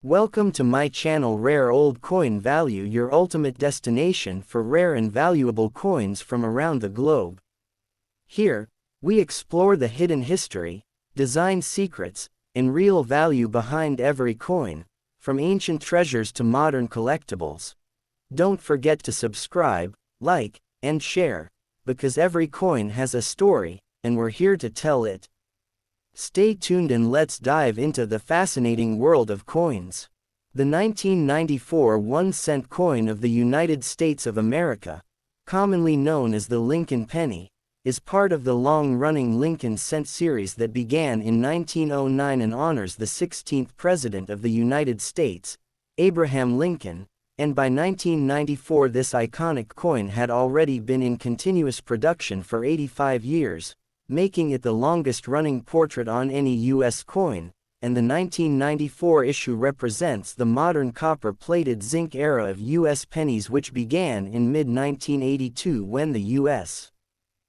Welcome to my channel Rare Old Coin Value, your ultimate destination for rare and valuable coins from around the globe. Here, we explore the hidden history, design secrets, and real value behind every coin, from ancient treasures to modern collectibles. Don't forget to subscribe, like, and share, because every coin has a story, and we're here to tell it. Stay tuned and let's dive into the fascinating world of coins. The 1994 1-cent coin of the United States of America, commonly known as the Lincoln penny, is part of the long-running Lincoln cent series that began in 1909 and honors the 16th President of the United States, Abraham Lincoln, and by 1994 this iconic coin had already been in continuous production for 85 years. Making it the longest-running portrait on any U.S. coin, and the 1994 issue represents the modern copper-plated zinc era of U.S. pennies, which began in mid-1982 when the U.S.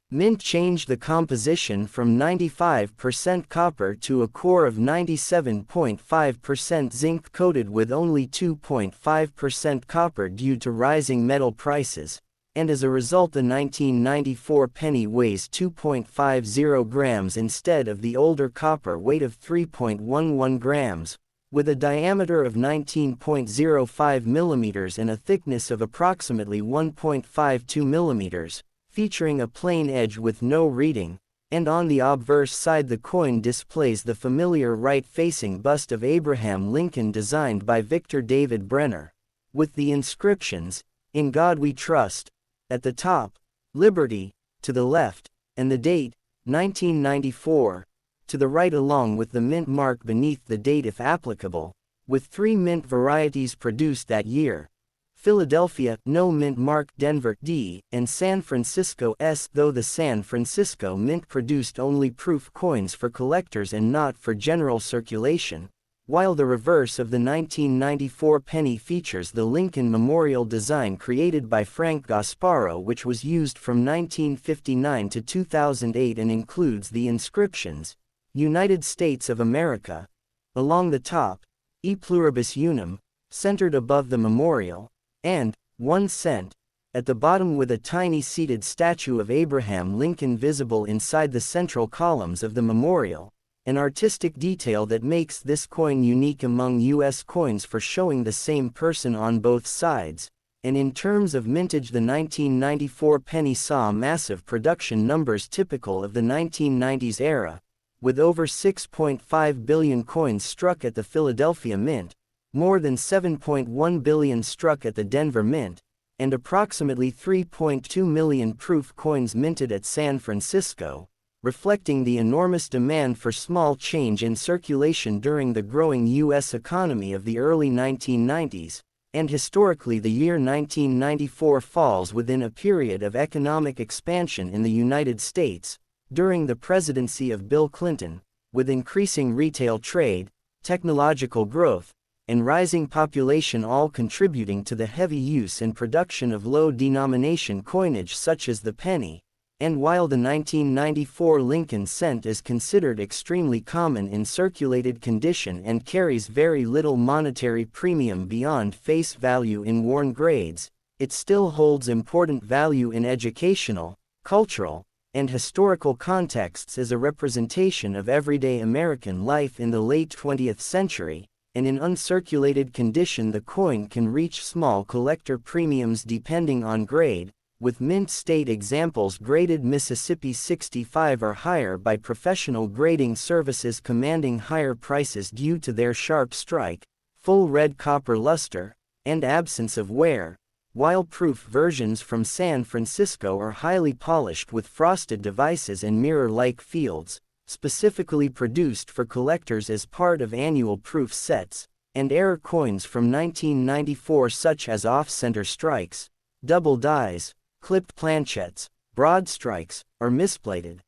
Mint changed the composition from 95% copper to a core of 97.5% zinc coated with only 2.5% copper due to rising metal prices. And as a result the 1994 penny weighs 2.50 grams instead of the older copper weight of 3.11 grams, with a diameter of 19.05 millimeters and a thickness of approximately 1.52 millimeters, featuring a plain edge with no reading, and on the obverse side the coin displays the familiar right-facing bust of Abraham Lincoln designed by Victor David Brenner, with the inscriptions, "In God We Trust," at the top, "Liberty," to the left, and the date, 1994, to the right, along with the mint mark beneath the date if applicable, with 3 mint varieties produced that year: Philadelphia, no mint mark, Denver, D, and San Francisco, S, though the San Francisco Mint produced only proof coins for collectors and not for general circulation, while the reverse of the 1994 penny features the Lincoln Memorial design created by Frank Gasparo, which was used from 1959 to 2008 and includes the inscriptions, "United States of America," along the top, "E Pluribus Unum," centered above the memorial, and 1 cent, at the bottom, with a tiny seated statue of Abraham Lincoln visible inside the central columns of the memorial. An artistic detail that makes this coin unique among U.S. coins for showing the same person on both sides. And in terms of mintage, the 1994 penny saw massive production numbers typical of the 1990s era, with over 6.5 billion coins struck at the Philadelphia Mint, more than 7.1 billion struck at the Denver Mint, and approximately 3.2 million proof coins minted at San Francisco, reflecting the enormous demand for small change in circulation during the growing U.S. economy of the early 1990s, and historically the year 1994 falls within a period of economic expansion in the United States, during the presidency of Bill Clinton, with increasing retail trade, technological growth, and rising population all contributing to the heavy use and production of low-denomination coinage such as the penny. And while the 1994 Lincoln cent is considered extremely common in circulated condition and carries very little monetary premium beyond face value in worn grades, it still holds important value in educational, cultural, and historical contexts as a representation of everyday American life in the late 20th century, and in uncirculated condition the coin can reach small collector premiums depending on grade, with mint state examples graded Mississippi 65 or higher by professional grading services commanding higher prices due to their sharp strike, full red copper luster, and absence of wear, while proof versions from San Francisco are highly polished with frosted devices and mirror-like fields, specifically produced for collectors as part of annual proof sets, and error coins from 1994 such as off-center strikes, double dies, clipped planchettes, broad strikes, or misplated.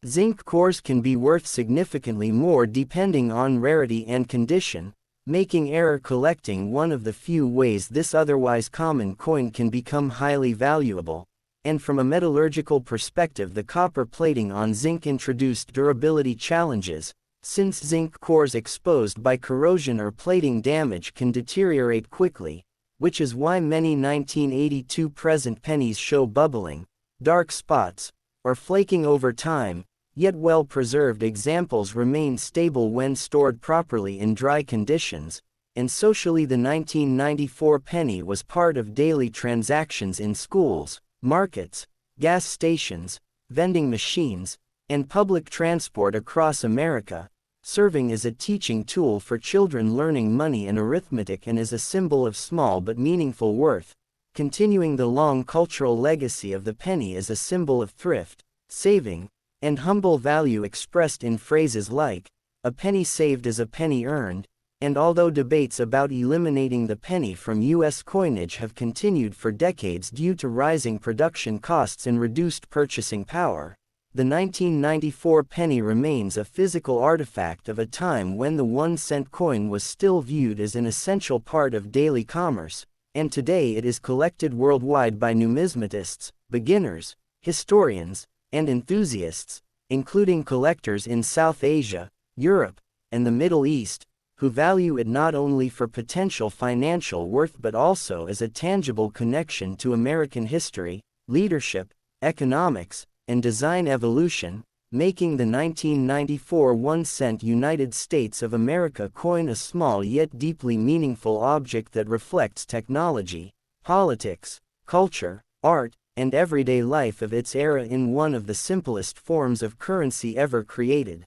Zinc cores can be worth significantly more depending on rarity and condition, making error collecting one of the few ways this otherwise common coin can become highly valuable. And from a metallurgical perspective, the copper plating on zinc introduced durability challenges, since zinc cores exposed by corrosion or plating damage can deteriorate quickly, which is why many 1982 present pennies show bubbling, dark spots, or flaking over time, yet well-preserved examples remain stable when stored properly in dry conditions, and socially the 1994 penny was part of daily transactions in schools, markets, gas stations, vending machines, and public transport across America, serving as a teaching tool for children learning money and arithmetic and as a symbol of small but meaningful worth, continuing the long cultural legacy of the penny as a symbol of thrift, saving, and humble value expressed in phrases like, "A penny saved is a penny earned," and although debates about eliminating the penny from U.S. coinage have continued for decades due to rising production costs and reduced purchasing power, the 1994 penny remains a physical artifact of a time when the 1-cent coin was still viewed as an essential part of daily commerce, and today it is collected worldwide by numismatists, beginners, historians, and enthusiasts, including collectors in South Asia, Europe, and the Middle East, who value it not only for potential financial worth but also as a tangible connection to American history, leadership, economics, and design evolution, making the 1994 1-cent United States of America coin a small yet deeply meaningful object that reflects technology, politics, culture, art, and everyday life of its era in one of the simplest forms of currency ever created.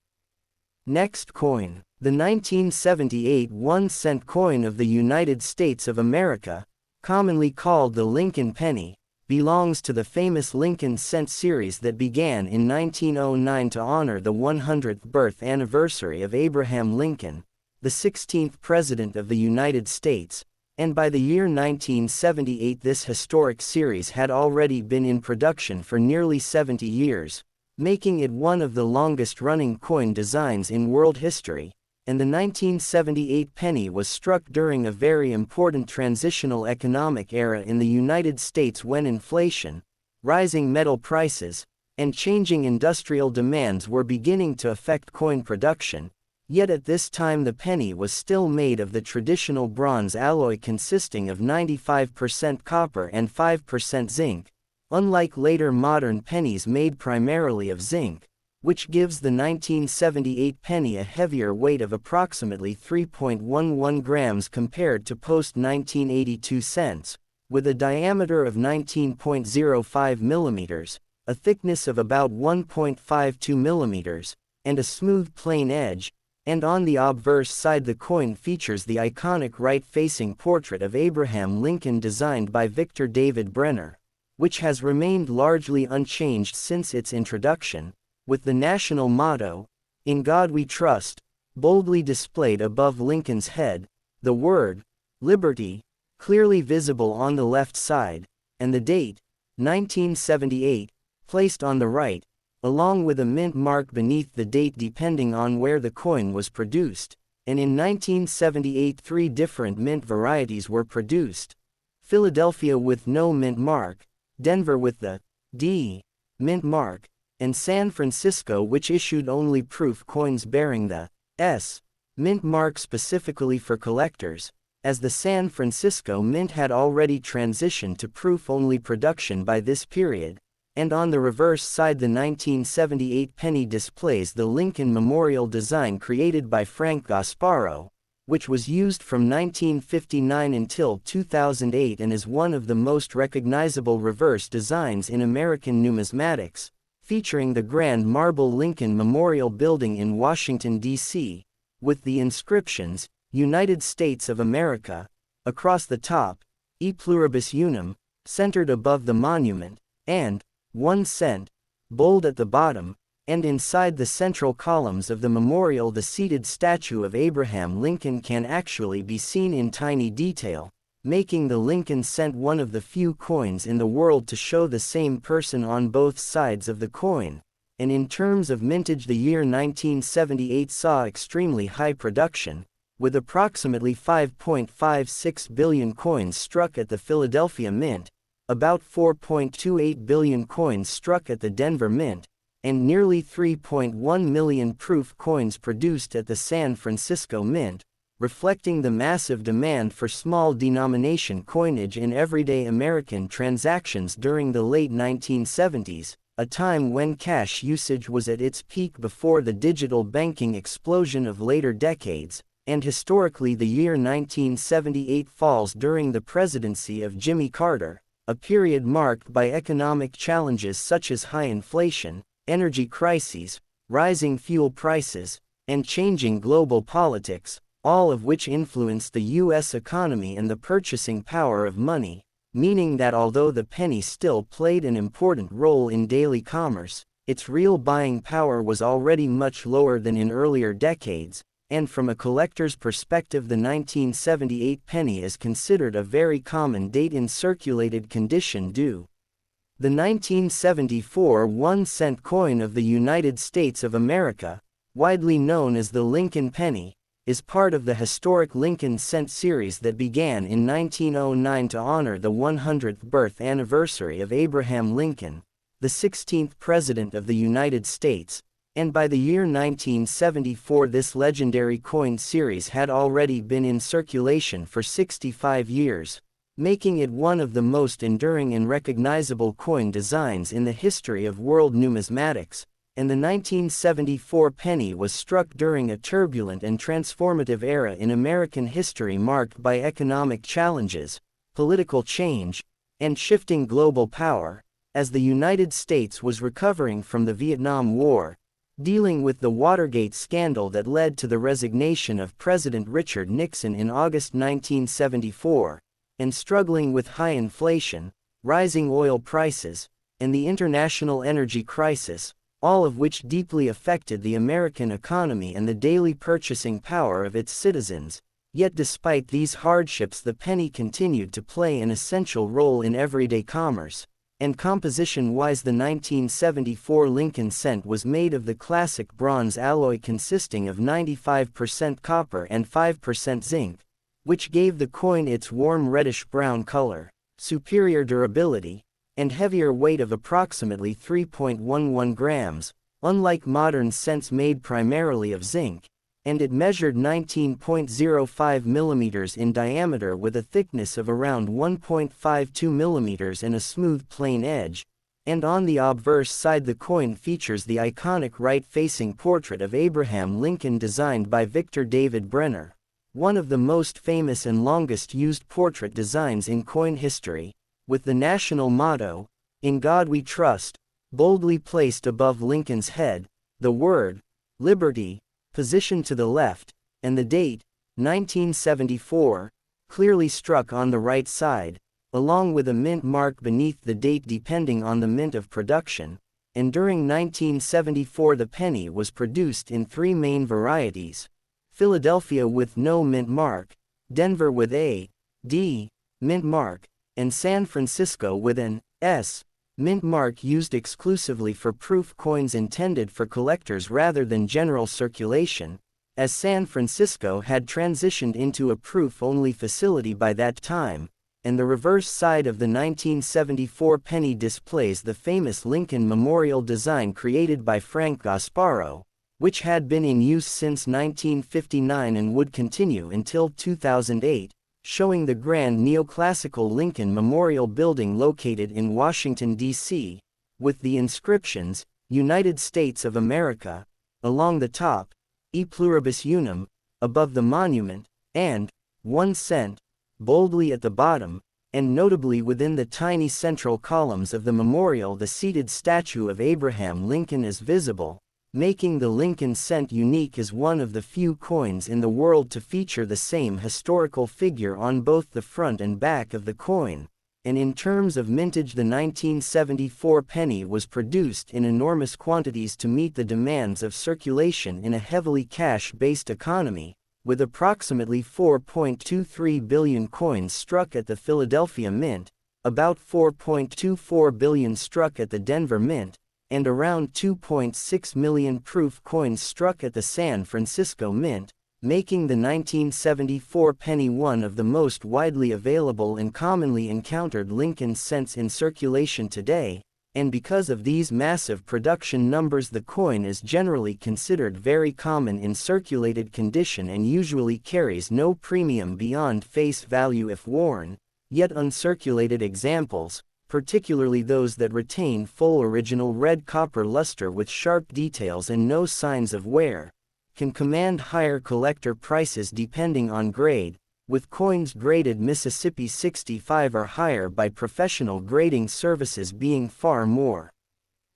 Next coin, the 1978 1-cent coin of the United States of America, commonly called the Lincoln penny, belongs to the famous Lincoln cent series that began in 1909 to honor the 100th birth anniversary of Abraham Lincoln, the 16th President of the United States, and by the year 1978 this historic series had already been in production for nearly 70 years, making it one of the longest-running coin designs in world history, and the 1978 penny was struck during a very important transitional economic era in the United States when inflation, rising metal prices, and changing industrial demands were beginning to affect coin production, yet at this time the penny was still made of the traditional bronze alloy consisting of 95% copper and 5% zinc, unlike later modern pennies made primarily of zinc, which gives the 1978 penny a heavier weight of approximately 3.11 grams compared to post-1982 cents, with a diameter of 19.05 millimeters, a thickness of about 1.52 millimeters, and a smooth plain edge, and on the obverse side the coin features the iconic right-facing portrait of Abraham Lincoln designed by Victor David Brenner, which has remained largely unchanged since its introduction, with the national motto, "In God We Trust," boldly displayed above Lincoln's head, the word, "Liberty," clearly visible on the left side, and the date, 1978, placed on the right, along with a mint mark beneath the date depending on where the coin was produced, and in 1978 3 different mint varieties were produced: Philadelphia with no mint mark, Denver with the D mint mark, and San Francisco which issued only proof coins bearing the S mint mark specifically for collectors, as the San Francisco Mint had already transitioned to proof-only production by this period, and on the reverse side the 1978 penny displays the Lincoln Memorial design created by Frank Gasparo, which was used from 1959 until 2008 and is one of the most recognizable reverse designs in American numismatics, featuring the grand marble Lincoln Memorial Building in Washington, D.C., with the inscriptions, United States of America, across the top, E Pluribus Unum, centered above the monument, and 1 cent, bold at the bottom, and inside the central columns of the memorial the seated statue of Abraham Lincoln can actually be seen in tiny detail, making the Lincoln cent one of the few coins in the world to show the same person on both sides of the coin, and in terms of mintage the year 1978 saw extremely high production, with approximately 5.56 billion coins struck at the Philadelphia Mint, about 4.28 billion coins struck at the Denver Mint, and nearly 3.1 million proof coins produced at the San Francisco Mint, reflecting the massive demand for small denomination coinage in everyday American transactions during the late 1970s, a time when cash usage was at its peak before the digital banking explosion of later decades, and historically the year 1978 falls during the presidency of Jimmy Carter, a period marked by economic challenges such as high inflation, energy crises, rising fuel prices, and changing global politics, all of which influenced the U.S. economy and the purchasing power of money, meaning that although the penny still played an important role in daily commerce, its real buying power was already much lower than in earlier decades, and from a collector's perspective the 1978 penny is considered a very common date in circulated condition due. The 1974 1-cent coin of the United States of America, widely known as the Lincoln penny, is part of the historic Lincoln cent series that began in 1909 to honor the 100th birth anniversary of Abraham Lincoln, the 16th President of the United States, and by the year 1974 this legendary coin series had already been in circulation for 65 years, making it one of the most enduring and recognizable coin designs in the history of world numismatics. And the 1974 penny was struck during a turbulent and transformative era in American history marked by economic challenges, political change, and shifting global power, as the United States was recovering from the Vietnam War, dealing with the Watergate scandal that led to the resignation of President Richard Nixon in August 1974, and struggling with high inflation, rising oil prices, and the international energy crisis, all of which deeply affected the American economy and the daily purchasing power of its citizens. Yet despite these hardships the penny continued to play an essential role in everyday commerce, and composition-wise the 1974 Lincoln cent was made of the classic bronze alloy consisting of 95% copper and 5% zinc, which gave the coin its warm reddish-brown color, superior durability, and heavier weight of approximately 3.11 grams, unlike modern cents made primarily of zinc, and it measured 19.05 millimeters in diameter with a thickness of around 1.52 millimeters and a smooth plain edge, and on the obverse side the coin features the iconic right-facing portrait of Abraham Lincoln designed by Victor David Brenner, one of the most famous and longest-used portrait designs in coin history, with the national motto, "In God We Trust," boldly placed above Lincoln's head, the word, "Liberty," positioned to the left, and the date, 1974, clearly struck on the right side, along with a mint mark beneath the date depending on the mint of production, and during 1974 the penny was produced in three main varieties: Philadelphia with no mint mark, Denver with a D mint mark, and San Francisco with an S mint mark used exclusively for proof coins intended for collectors rather than general circulation, as San Francisco had transitioned into a proof-only facility by that time, and the reverse side of the 1974 penny displays the famous Lincoln Memorial design created by Frank Gasparo, which had been in use since 1959 and would continue until 2008. Showing the grand neoclassical Lincoln Memorial Building located in Washington, D.C., with the inscriptions, United States of America, along the top, E Pluribus Unum, above the monument, and 1 cent, boldly at the bottom, and notably within the tiny central columns of the memorial the seated statue of Abraham Lincoln is visible, making the Lincoln cent unique as one of the few coins in the world to feature the same historical figure on both the front and back of the coin. And in terms of mintage, the 1974 penny was produced in enormous quantities to meet the demands of circulation in a heavily cash-based economy, with approximately 4.23 billion coins struck at the Philadelphia Mint, about 4.24 billion struck at the Denver Mint, and around 2.6 million proof coins struck at the San Francisco Mint, making the 1974 penny one of the most widely available and commonly encountered Lincoln cents in circulation today, and because of these massive production numbers the coin is generally considered very common in circulated condition and usually carries no premium beyond face value if worn, yet uncirculated examples, particularly those that retain full original red copper luster with sharp details and no signs of wear, can command higher collector prices depending on grade, with coins graded Mississippi 65 or higher by professional grading services being far more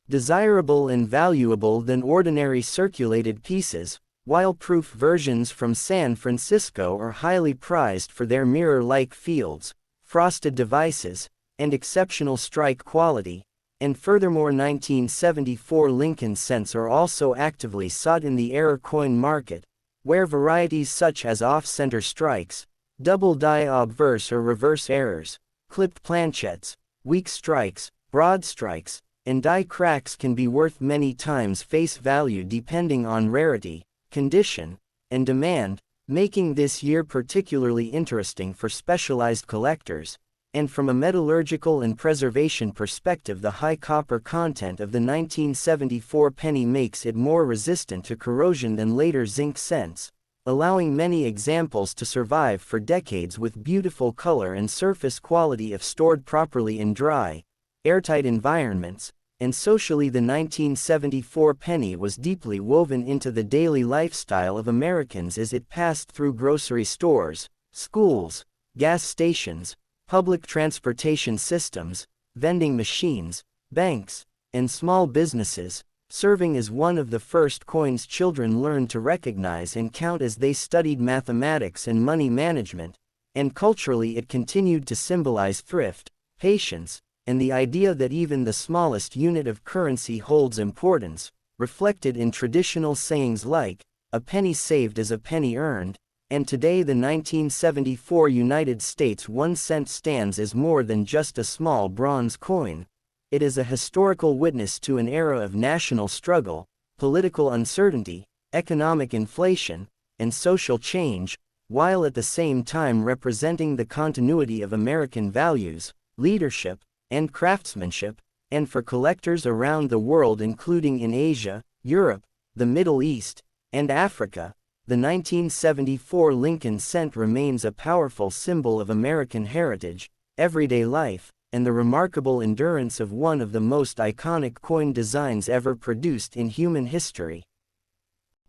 desirable and valuable than ordinary circulated pieces, while proof versions from San Francisco are highly prized for their mirror-like fields, frosted devices, and exceptional strike quality, and furthermore 1974 Lincoln cents are also actively sought in the error coin market, where varieties such as off-center strikes, double die obverse or reverse errors, clipped planchettes, weak strikes, broad strikes, and die cracks can be worth many times face value depending on rarity, condition, and demand, making this year particularly interesting for specialized collectors. And from a metallurgical and preservation perspective the high copper content of the 1974 penny makes it more resistant to corrosion than later zinc cents, allowing many examples to survive for decades with beautiful color and surface quality if stored properly in dry, airtight environments, and socially the 1974 penny was deeply woven into the daily lifestyle of Americans as it passed through grocery stores, schools, gas stations, public transportation systems, vending machines, banks, and small businesses, serving as one of the first coins children learned to recognize and count as they studied mathematics and money management, and culturally it continued to symbolize thrift, patience, and the idea that even the smallest unit of currency holds importance, reflected in traditional sayings like, "A penny saved is a penny earned," and today the 1974 United States 1 cent stands as more than just a small bronze coin. It is a historical witness to an era of national struggle, political uncertainty, economic inflation, and social change, while at the same time representing the continuity of American values, leadership, and craftsmanship, and for collectors around the world including in Asia, Europe, the Middle East, and Africa. The 1974 Lincoln cent remains a powerful symbol of American heritage, everyday life, and the remarkable endurance of one of the most iconic coin designs ever produced in human history.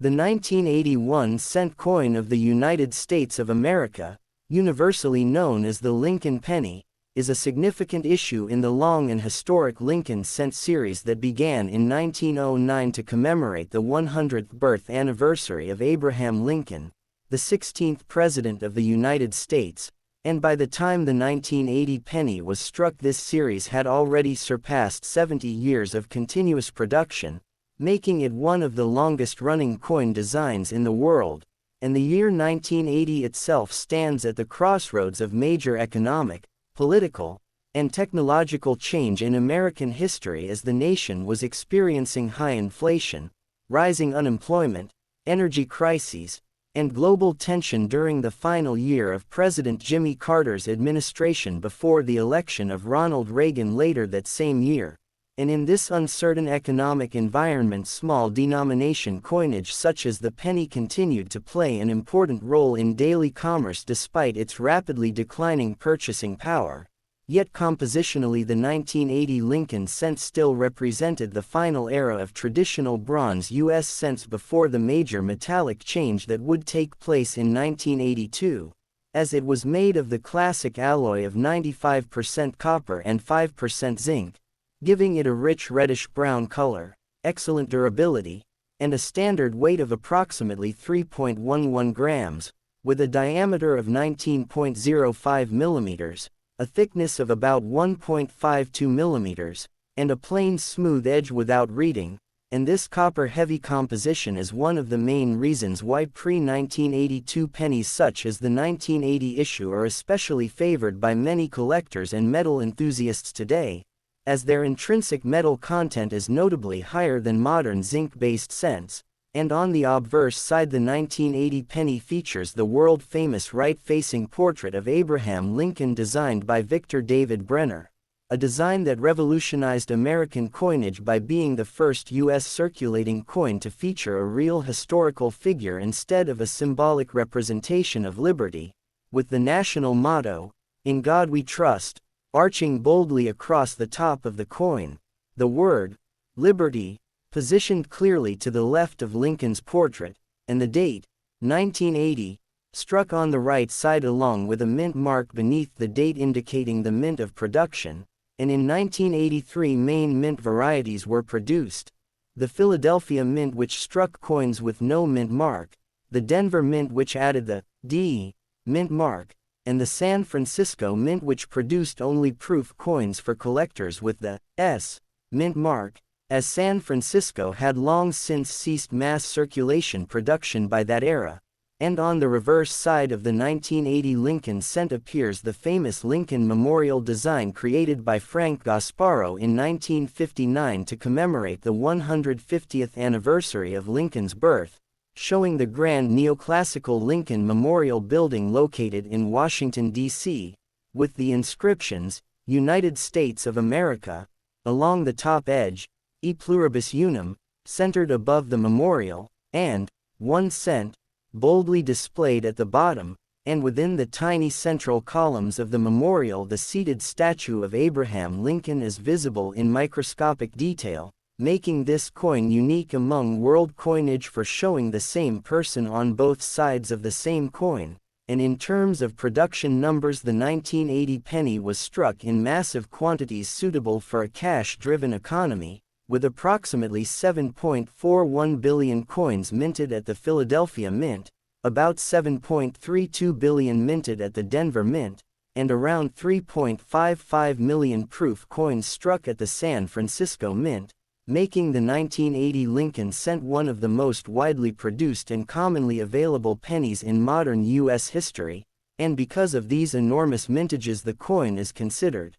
The 1981 cent coin of the United States of America, universally known as the Lincoln penny, is a significant issue in the long and historic Lincoln cent series that began in 1909 to commemorate the 100th birth anniversary of Abraham Lincoln, the 16th President of the United States, and by the time the 1980 penny was struck this series had already surpassed 70 years of continuous production, making it one of the longest-running coin designs in the world, and the year 1980 itself stands at the crossroads of major economic, political, and technological change in American history as the nation was experiencing high inflation, rising unemployment, energy crises, and global tension during the final year of President Jimmy Carter's administration before the election of Ronald Reagan later that same year. And in this uncertain economic environment small denomination coinage such as the penny continued to play an important role in daily commerce despite its rapidly declining purchasing power. Yet compositionally the 1980 Lincoln cent still represented the final era of traditional bronze U.S. cents before the major metallic change that would take place in 1982, as it was made of the classic alloy of 95% copper and 5% zinc, giving it a rich reddish-brown color, excellent durability, and a standard weight of approximately 3.11 grams, with a diameter of 19.05 millimeters, a thickness of about 1.52 millimeters, and a plain smooth edge without reading, and this copper-heavy composition is one of the main reasons why pre-1982 pennies such as the 1980 issue are especially favored by many collectors and metal enthusiasts today, as their intrinsic metal content is notably higher than modern zinc-based cents, and on the obverse side the 1980 penny features the world-famous right-facing portrait of Abraham Lincoln designed by Victor David Brenner, a design that revolutionized American coinage by being the first U.S. circulating coin to feature a real historical figure instead of a symbolic representation of liberty, with the national motto, "In God We Trust," arching boldly across the top of the coin. The word, "Liberty," positioned clearly to the left of Lincoln's portrait, and the date, 1980, struck on the right side along with a mint mark beneath the date indicating the mint of production, and in 1983 main mint varieties were produced: the Philadelphia Mint, which struck coins with no mint mark, the Denver Mint, which added the D mint mark, and the San Francisco Mint, which produced only proof coins for collectors with the S mint mark, as San Francisco had long since ceased mass circulation production by that era. And on the reverse side of the 1980 Lincoln cent appears the famous Lincoln Memorial design created by Frank Gasparo in 1959 to commemorate the 150th anniversary of Lincoln's birth, showing the grand neoclassical Lincoln Memorial Building located in Washington, D.C., with the inscriptions, "United States of America," along the top edge, "E Pluribus Unum," centered above the memorial, and "1 cent," boldly displayed at the bottom, and within the tiny central columns of the memorial the seated statue of Abraham Lincoln is visible in microscopic detail, making this coin unique among world coinage for showing the same person on both sides of the same coin. And in terms of production numbers, the 1980 penny was struck in massive quantities suitable for a cash-driven economy, with approximately 7.41 billion coins minted at the Philadelphia Mint, about 7.32 billion minted at the Denver Mint, and around 3.55 million proof coins struck at the San Francisco Mint, making the 1980 Lincoln cent one of the most widely produced and commonly available pennies in modern U.S. history, and because of these enormous mintages the coin is considered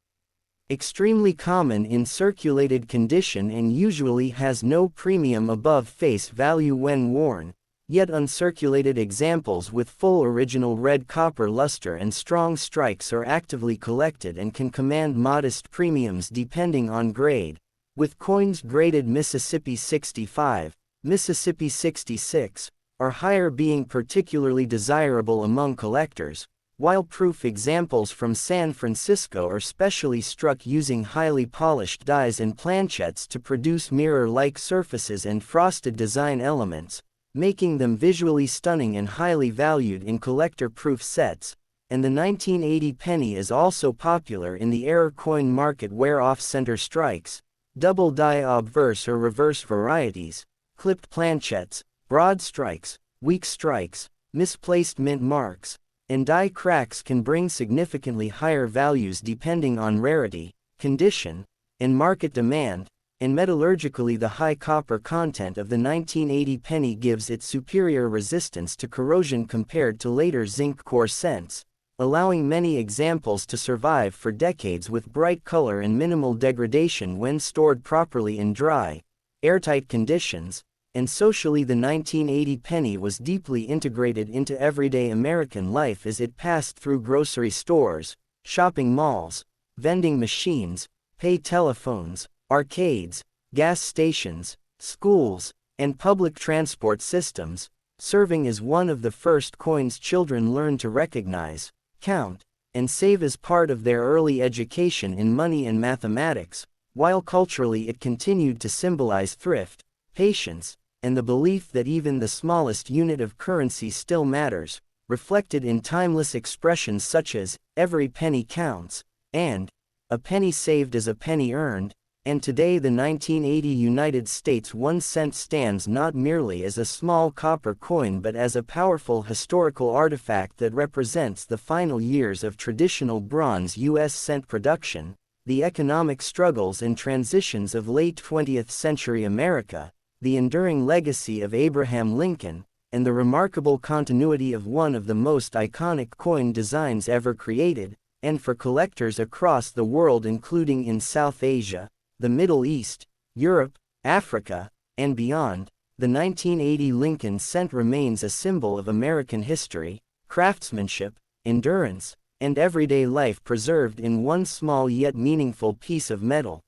extremely common in circulated condition and usually has no premium above face value when worn, yet uncirculated examples with full original red copper luster and strong strikes are actively collected and can command modest premiums depending on grade, with coins graded Mississippi 65, Mississippi 66, or higher being particularly desirable among collectors, while proof examples from San Francisco are specially struck using highly polished dies and planchettes to produce mirror-like surfaces and frosted design elements, making them visually stunning and highly valued in collector-proof sets. And the 1980 penny is also popular in the error coin market where off-center strikes, double die obverse or reverse varieties, clipped planchettes, broad strikes, weak strikes, misplaced mint marks, and die cracks can bring significantly higher values depending on rarity, condition, and market demand, and metallurgically the high copper content of the 1980 penny gives it superior resistance to corrosion compared to later zinc core cents, allowing many examples to survive for decades with bright color and minimal degradation when stored properly in dry, airtight conditions. And socially the 1980 penny was deeply integrated into everyday American life as it passed through grocery stores, shopping malls, vending machines, pay telephones, arcades, gas stations, schools, and public transport systems, serving as one of the first coins children learned to recognize, count, and save as part of their early education in money and mathematics, while culturally it continued to symbolize thrift, patience, and the belief that even the smallest unit of currency still matters, reflected in timeless expressions such as, "Every penny counts," and, "A penny saved is a penny earned." And today the 1980 United States 1 cent stands not merely as a small copper coin but as a powerful historical artifact that represents the final years of traditional bronze U.S. cent production, the economic struggles and transitions of late 20th century America, the enduring legacy of Abraham Lincoln, and the remarkable continuity of one of the most iconic coin designs ever created, and for collectors across the world including in South Asia, the Middle East, Europe, Africa, and beyond, the 1980 Lincoln cent remains a symbol of American history, craftsmanship, endurance, and everyday life preserved in one small yet meaningful piece of metal.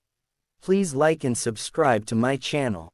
Please like and subscribe to my channel.